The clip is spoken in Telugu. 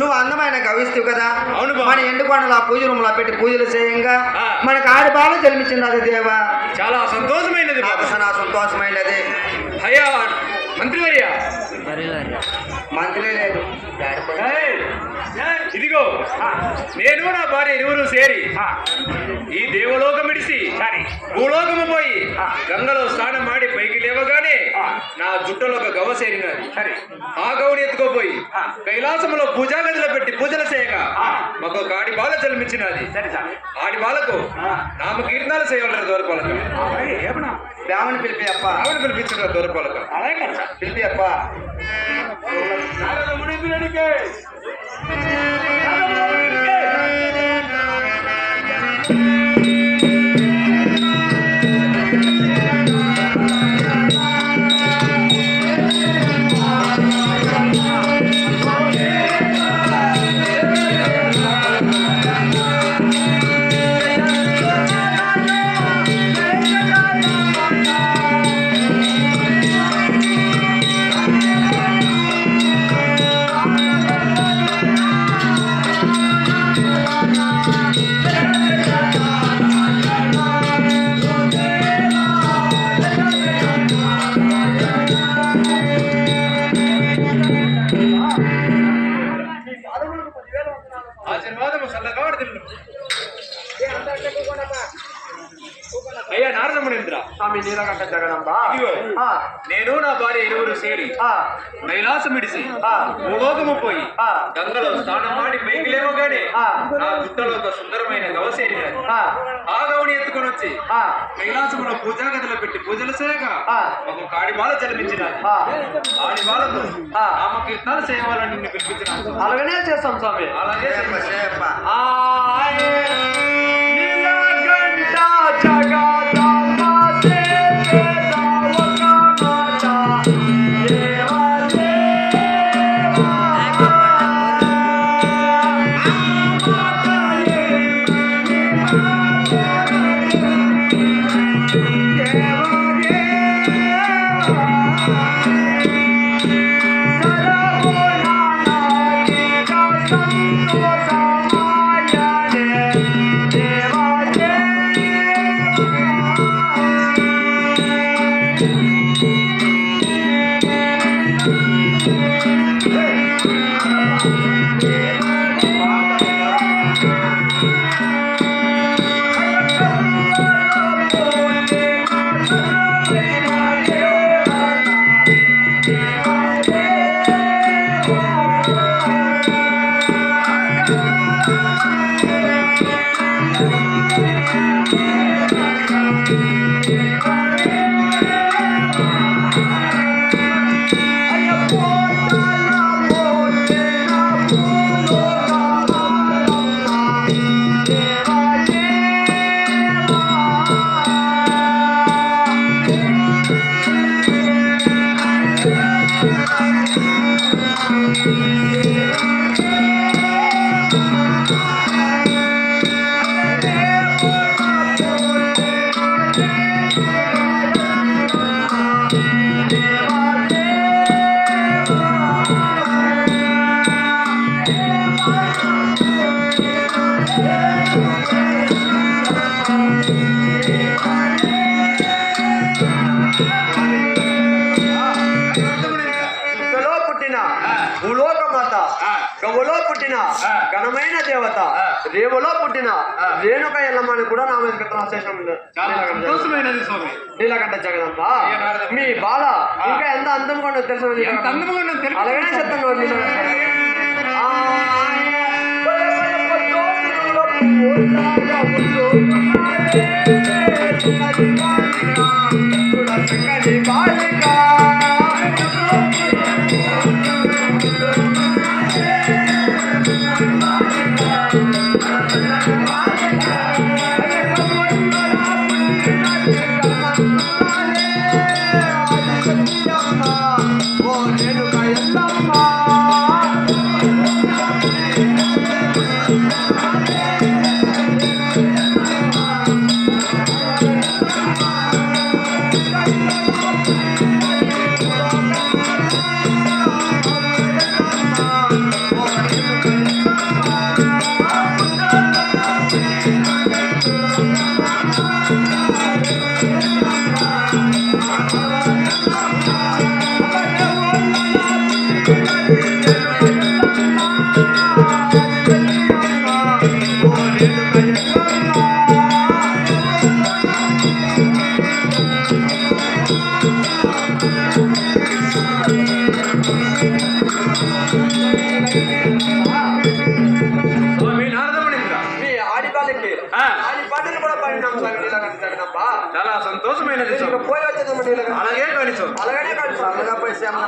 నువ్వు అందమైన గవిస్తూ కదా. అవును, మన ఎండుకొండల పూజ రూమ్లో పెట్టి పూజలు చేయంగా మనకు ఆడబాలు జన్మించినది దేవా. చాలా సంతోషమైనది, చాలా సంతోషమైనది. అయ్యా మంత్రివర్య, మంత్రి లేదు, ఇదిగో నేను నా భార్య ఇరువురు సేరి ఈ దేవలోకం విడిసి భూలోకము పోయి గంగలో స్నానం ఆడి పైకి లేవగానే నా జుట్టలో ఒక గవ సేరినది. ఆ గౌని ఎత్తుకోపోయి కైలాసములో పూజా గదిలో పెట్టి పూజలు చేయగా మాకు ఒక ఆడి బాల జన్మించినది. ఆడి బాలకు నామ కీర్తనాలు చేయగలరు దూరపాలక. బ్రాహ్మణి పిలిపి అప్ప, ఆవిడ పిలిపించిన దూరపాలక. పిలిపి అప్ప. అయ్యా నారదమునేంద్ర, స్వామి నీలకంఠ జగదంబ, నేను నా భార్య ఇరువురు సేరి కైలాసం విడిసి భూలోకము పోయి గంగలో స్నానం ఆడి పైకి లేవగానే నా జుట్టలో ఒక సుందరమైన గవ సేరినది. ఆ గౌని ఎత్తుకొని వచ్చి కైలాసములో పూజా గదిలో పెట్టి పూజలు చేయగా ఒక ఆడిబాల జన్మించినది. ఆడిబాలకు నామ కీర్తనాలు చేయవాలని నిన్ను పిలిపించినాను. అలాగనే చేస్తాం స్వామి. అలాగే భూలోక మాత ఆ. గవ్వలో పుట్టిన ఆ. ఘనమైన దేవత ఆ. రేవులో పుట్టిన ఆ. రేణుక ఎల్లమ్మని కూడా నామం రాసేసాం చాలా సంతోషమైనది స్వామి. నీలకంఠ జగదంబ ఏ నారద- మీ బాల ఇంకా ఎంత అందంగా ఉండదు తెలుసు ఎంత అందముగా ఉన్నది తెలుపు. అలాగనే చెప్తాను స్వామి నారదమునీంద్ర. మీ ఆడిపాలకి ఆ. ఆడి పాటలు కూడా పాడినాం స్వామి నీలకంఠ జగదంబ చాలా సంతోషమైనది ఇక స్వామి. పోయి వచ్చేద్దాం నీలకంఠ అలాగే కాని స్వామి. అలాగనే కాదు చల్లగా పోయి శ్యామల